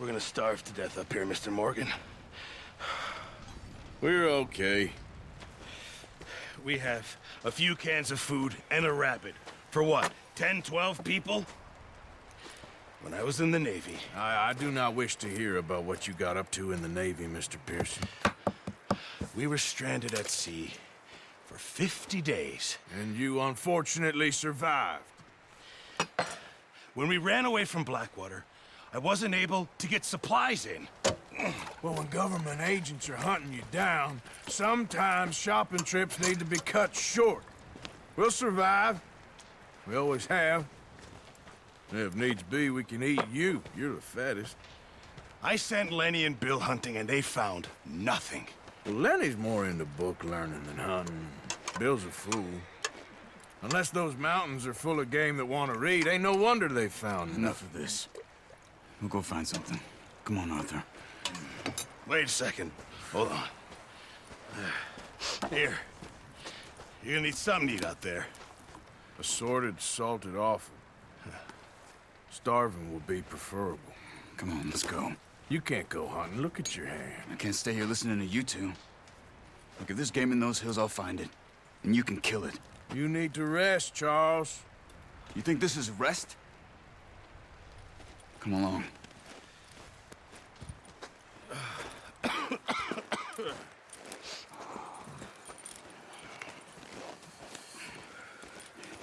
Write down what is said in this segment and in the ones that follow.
We're gonna starve to death up here, Mr. Morgan. We're okay. We have a few cans of food and a rabbit. For what, 10, 12 people? When I was in the Navy... I do not wish to hear about what you got up to in the Navy, Mr. Pearson. We were stranded at sea for 50 days. And you unfortunately survived. When we ran away from Blackwater, I wasn't able to get supplies in. Well, when government agents are hunting you down, sometimes shopping trips need to be cut short. We'll survive. We always have. If needs be, we can eat you. You're the fattest. I sent Lenny and Bill hunting, and they found nothing. Well, Lenny's more into book learning than hunting. Bill's a fool. Unless those mountains are full of game that want to read, ain't no wonder they found Enough of this. We'll go find something. Come on, Arthur. Wait a second. Hold on. Here. You're gonna need something to eat out there. Assorted, salted offal. Starving will be preferable. Come on, let's go. You can't go hunting. Look at your hand. I can't stay here listening to you two. Look, if there's game in those hills, I'll find it. And you can kill it. You need to rest, Charles. You think this is rest? Come along.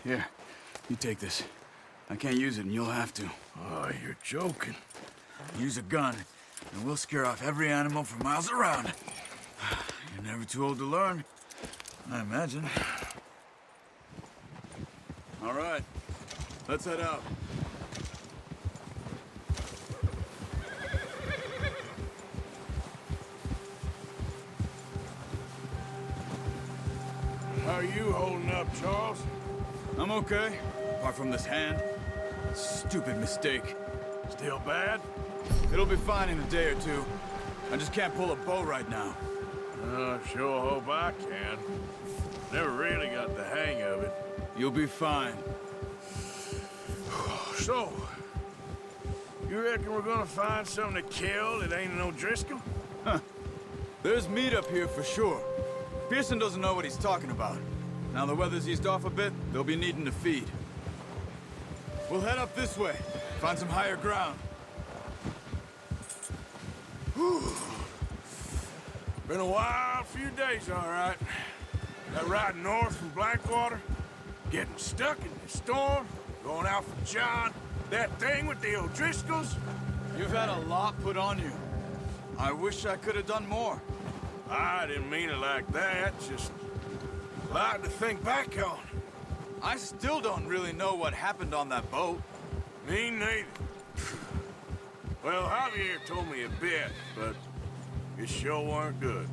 Here, you take this. I can't use it, and you'll have to. Oh, you're joking. Use a gun, and we'll scare off every animal for miles around. You're never too old to learn, I imagine. All right, let's head out. How are you holding up, Charles? I'm okay, apart from this hand. Stupid mistake. Still bad? It'll be fine in a day or two. I just can't pull a bow right now. Sure hope I can. Never really got the hang of it. You'll be fine. So, you reckon we're gonna find something to kill that ain't no Driscoll? Huh. There's meat up here for sure. Pearson doesn't know what he's talking about. Now the weather's eased off a bit, they'll be needing to feed. We'll head up this way, find some higher ground. Whew. Been a wild few days, all right. That ride north from Blackwater, getting stuck in the storm, going out for John, that thing with the O'Driscolls. You've had a lot put on you. I wish I could have done more. I didn't mean it like that, just a lot to think back on. I still don't really know what happened on that boat. Me neither. Well, Javier told me a bit, but it sure weren't good.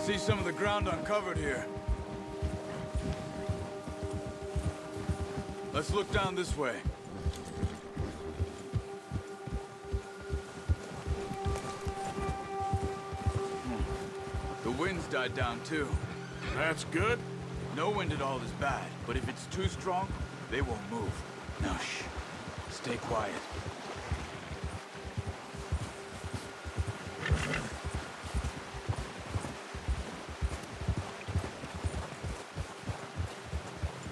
See some of the ground uncovered here. Let's look down this way. The wind's died down too. That's good. No wind at all is bad, but if it's too strong, they won't move. Now shh. Stay quiet.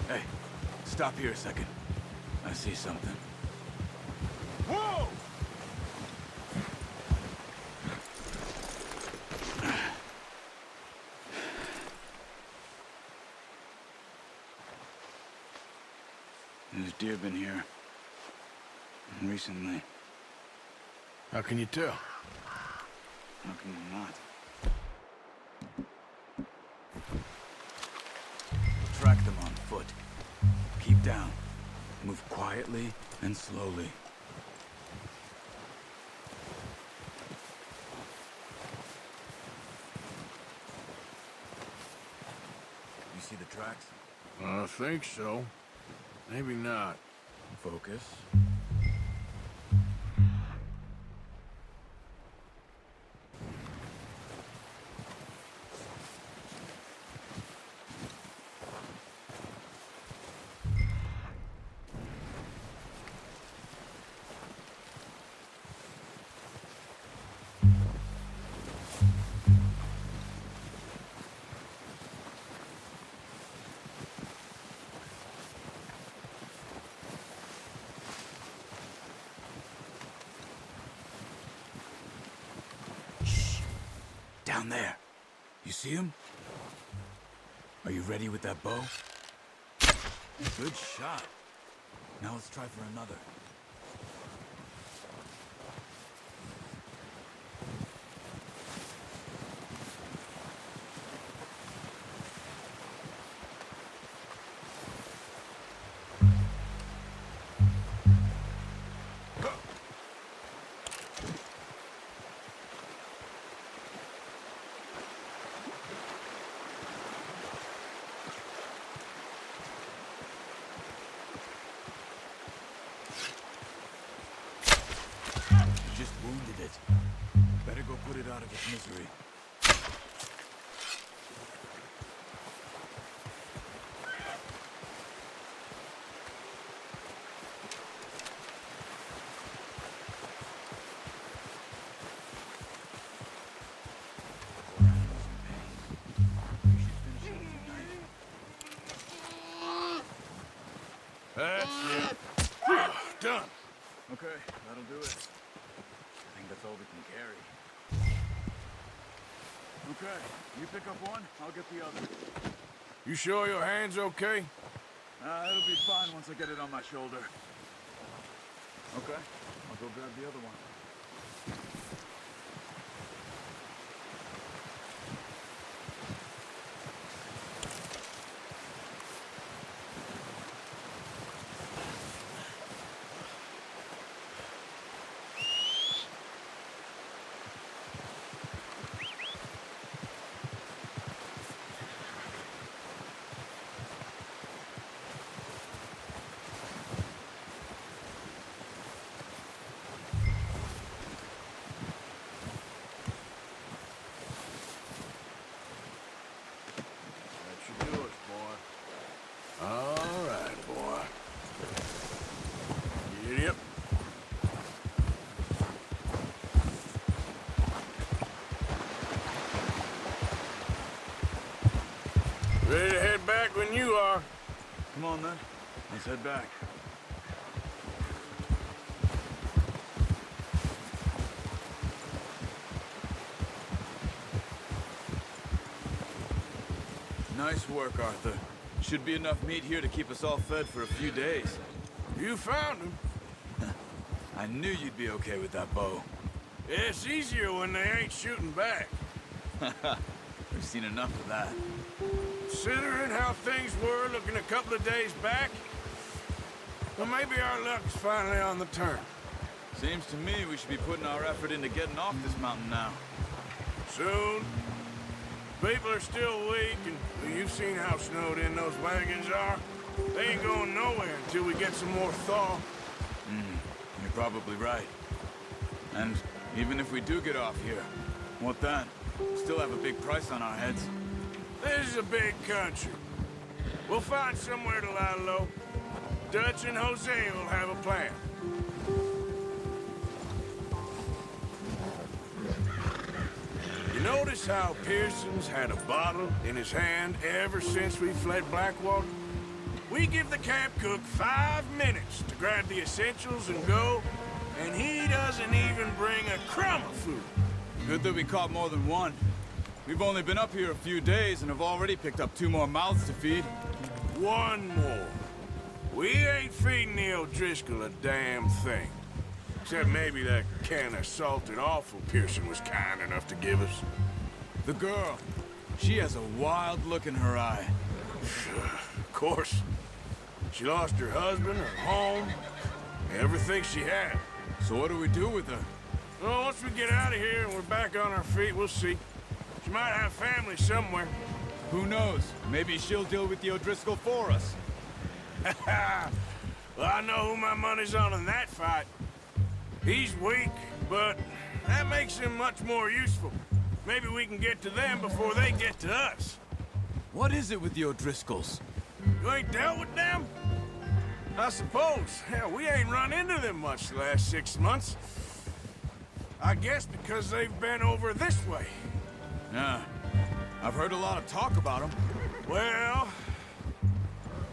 Hey, stop here a second. I see something. Whoa! There's deer been here. Recently. How can you tell? How can you not? We'll track them on foot. Keep down. Move quietly and slowly. You see the tracks? I think so. Maybe not. Focus. Down there. You see him? Are you ready with that bow? Good shot. Now let's try for another. Just wounded it. Better go put it out of its misery. Poor animal's in pain. We should finish it with a knife. That's it. Done. Okay, that'll do it. I think that's all we can carry. Okay, you pick up one, I'll get the other. You sure your hand's okay? It'll be fine once I get it on my shoulder. Okay, I'll go grab the other one. That should do it, boy. All right, boy. Giddy up. Ready to head back when you are. Come on then, let's head back. Nice work, Arthur. Should be enough meat here to keep us all fed for a few days. You found him. I knew you'd be okay with that bow. It's easier when they ain't shooting back. We've seen enough of that. Considering how things were looking a couple of days back, well, maybe our luck's finally on the turn. Seems to me we should be putting our effort into getting off this mountain now. Soon. People are still weak, and well, you've seen how snowed in those wagons are. They ain't going nowhere until we get some more thaw. You're probably right. And even if we do get off here, what then? We still have a big price on our heads. This is a big country. We'll find somewhere to lie low. Dutch and Jose will have a plan. You notice how Pearson's had a bottle in his hand ever since we fled Blackwater? We give the camp cook 5 minutes to grab the essentials and go, and he doesn't even bring a crumb of food. Good that we caught more than one. We've only been up here a few days and have already picked up 2 more mouths to feed. One more. We ain't feeding the O'Driscoll a damn thing. Except maybe that can of salted offal Pearson was kind enough to give us. The girl. She has a wild look in her eye. Of course. She lost her husband, her home, everything she had. So what do we do with her? Well, once we get out of here and we're back on our feet, we'll see. She might have family somewhere. Who knows? Maybe she'll deal with the O'Driscoll for us. Well, I know who my money's on in that fight. He's weak, but that makes him much more useful. Maybe we can get to them before they get to us. What is it with the O'Driscolls? You ain't dealt with them? I suppose. Hell, we ain't run into them much the last 6 months. I guess because they've been over this way. Yeah. I've heard a lot of talk about them. Well,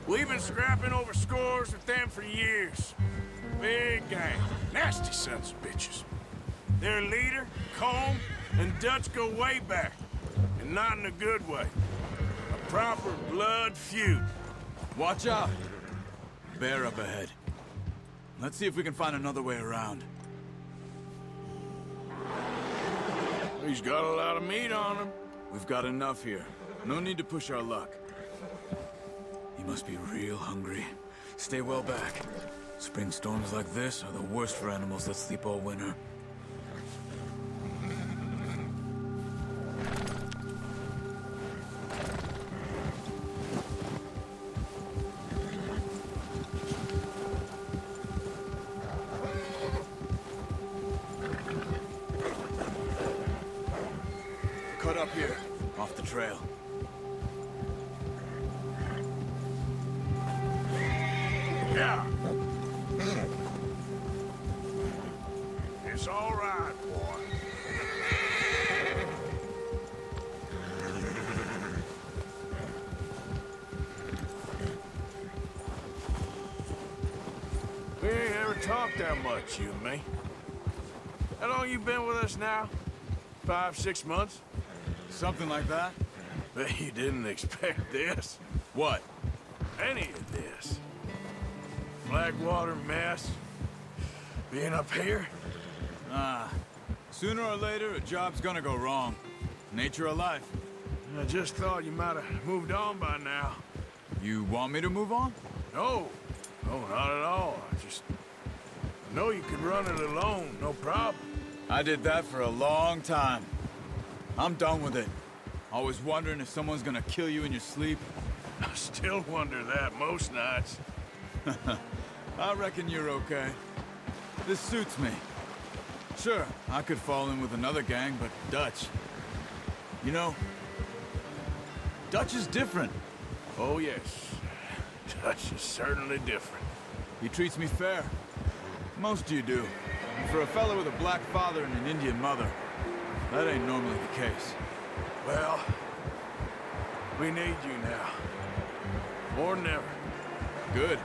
we've been scrapping over scores with them for years. Big gang. Nasty sons of bitches. Their leader, Combe, and Dutch go way back. And not in a good way. A proper blood feud. Watch out. Bear up ahead. Let's see if we can find another way around. He's got a lot of meat on him. We've got enough here. No need to push our luck. He must be real hungry. Stay well back. Spring storms like this are the worst for animals that sleep all winter. Cut up here, off the trail. Yeah. It's all right, boy. We ain't ever talked that much, you and me. How long you been with us now? 5, 6 months? Something like that? Bet you didn't expect this. What? Any of this. Blackwater mess. Being up here? Sooner or later, a job's gonna go wrong. Nature of life. I just thought you might have moved on by now. You want me to move on? No. No, not at all. I know you could run it alone, no problem. I did that for a long time. I'm done with it. Always wondering if someone's gonna kill you in your sleep. I still wonder that most nights. I reckon you're okay. This suits me. Sure, I could fall in with another gang, but Dutch... You know, Dutch is different. Oh, yes. Dutch is certainly different. He treats me fair. Most of you do. And for a fella with a black father and an Indian mother, that ain't normally the case. Well, we need you now. More than ever. Good.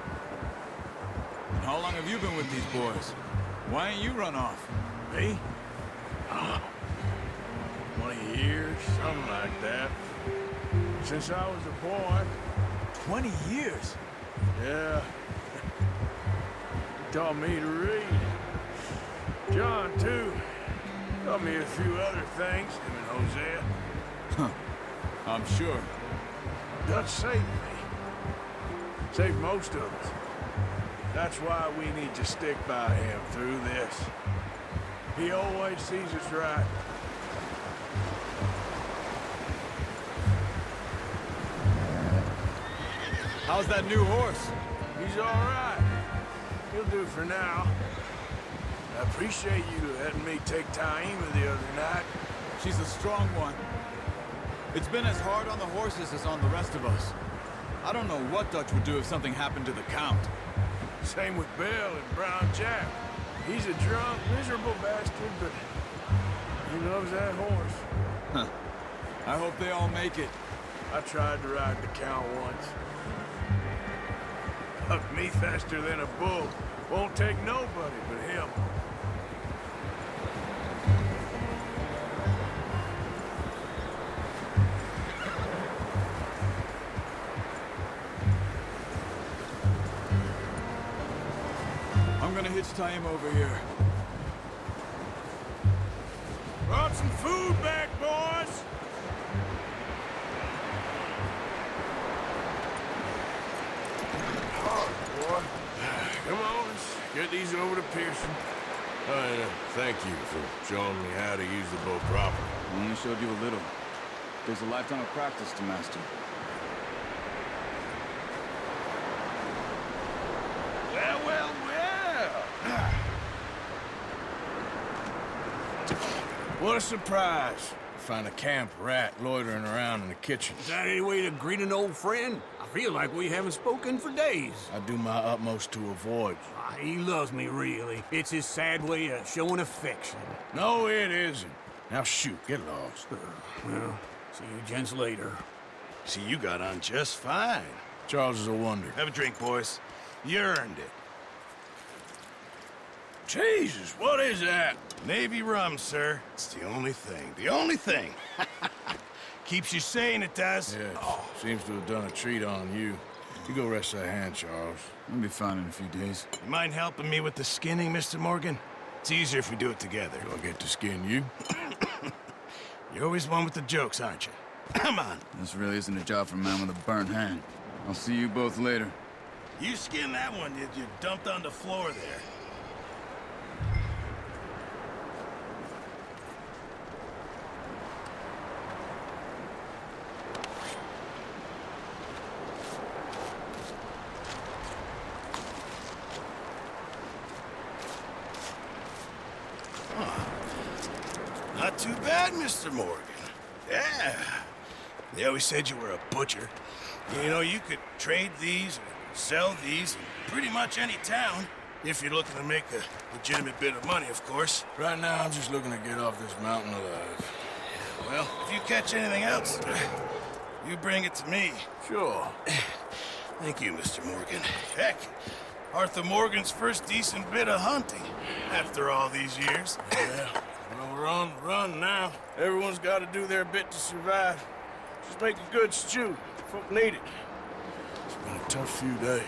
And how long have you been with these boys? Why ain't you run off? Me? Oh, 20 years, something like that. Since I was a boy. 20 years? Yeah. He taught me to read. John, too. Taught me a few other things, him and Hosea. Huh. I'm sure. Dutch saved me. Saved most of us. That's why we need to stick by him through this. He always sees us right. How's that new horse? He's all right. He'll do for now. I appreciate you letting me take Taima the other night. She's a strong one. It's been as hard on the horses as on the rest of us. I don't know what Dutch would do if something happened to the Count. Same with Bill and Brown Jack. He's a drunk, miserable bastard, but he loves that horse. Huh. I hope they all make it. I tried to ride the Count once. Hucked me faster than a bull. Won't take nobody but him. I'm gonna hitch Taima over here. food back, boys! Hard, boy. Come on, let's get these over to Pearson. Thank you for showing me how to use the bow properly. I only showed you a little. There's a lifetime of practice to master. Well, well, well. What a surprise. Find a camp rat loitering around in the kitchen. Is that any way to greet an old friend? I feel like we haven't spoken for days. I do my utmost to avoid you. He loves me, really. It's his sad way of showing affection. No, it isn't. Now shoot, get lost. Well, see you gents later. See, you got on just fine. Charles is a wonder. Have a drink, boys. You earned it. Jesus, what is that? Navy rum, sir. It's the only thing. The only thing. Keeps you sane, it does. Yes, seems to have done a treat on you. You go rest that hand, Charles. I'll be fine in a few days. You mind helping me with the skinning, Mr. Morgan? It's easier if we do it together. Do I get to skin you? You're always one with the jokes, aren't you? Come on. This really isn't a job for a man with a burnt hand. I'll see you both later. You skin that one you dumped on the floor there. Not too bad, Mr. Morgan. Yeah. They always said you were a butcher. You know, you could trade these, or sell these in pretty much any town, if you're looking to make a legitimate bit of money, of course. Right now, I'm just looking to get off this mountain alive. Well, if you catch anything else, you bring it to me. Sure. Thank you, Mr. Morgan. Heck, Arthur Morgan's first decent bit of hunting, after all these years. Yeah. Well, we're on the run now. Everyone's got to do their bit to survive. Just make a good stew. Folk need it. It's been a tough few days.